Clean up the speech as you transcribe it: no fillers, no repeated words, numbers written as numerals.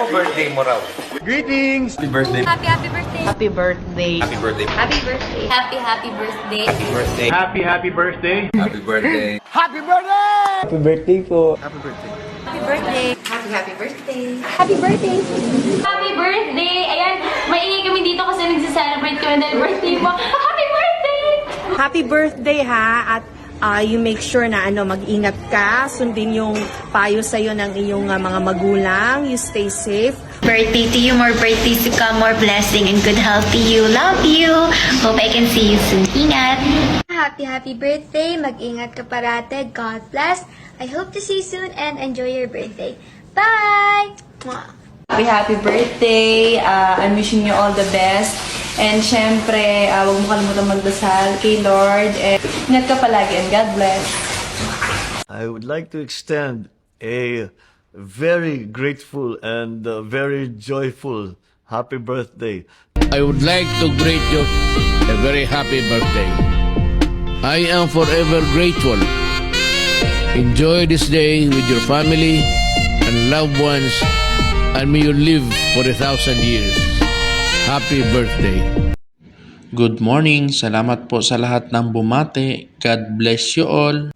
O birthday mo raw? Greetings! Happy birthday. Happy birthday. Happy birthday. Happy birthday. Happy birthday. Happy birthday. Happy birthday. Happy birthday! Happy birthday. Happy birthday! Happy birthday po. Happy birthday. Happy birthday. Happy birthday. Happy birthday. Happy birthday. Ayan, maingay kami dito kasi nagsa-celebrate kami dahil birthday mo. Happy birthday! Happy birthday ha at you make sure na mag-ingat ka, sundin yung payo sa'yo ng iyong mga magulang, you stay safe. Birthday to you, more birthdays to come, more blessing and good health to you. Love you. Hope I can see you soon. Ingat. Happy birthday. Mag-ingat ka parate. God bless. I hope to see you soon and enjoy your birthday. Bye! Mwah! Happy birthday. I'm wishing you all the best. And syempre, huwag mo kalimutan magdasal kay Lord. And ingat ka palagi and God bless. I would like to extend a very grateful and very joyful happy birthday. I would like to greet you a very happy birthday. I am forever grateful. Enjoy this day with your family and loved ones, and may you live for 1,000 years. Happy birthday. Good morning. Salamat po sa lahat ng bumate. God bless you all.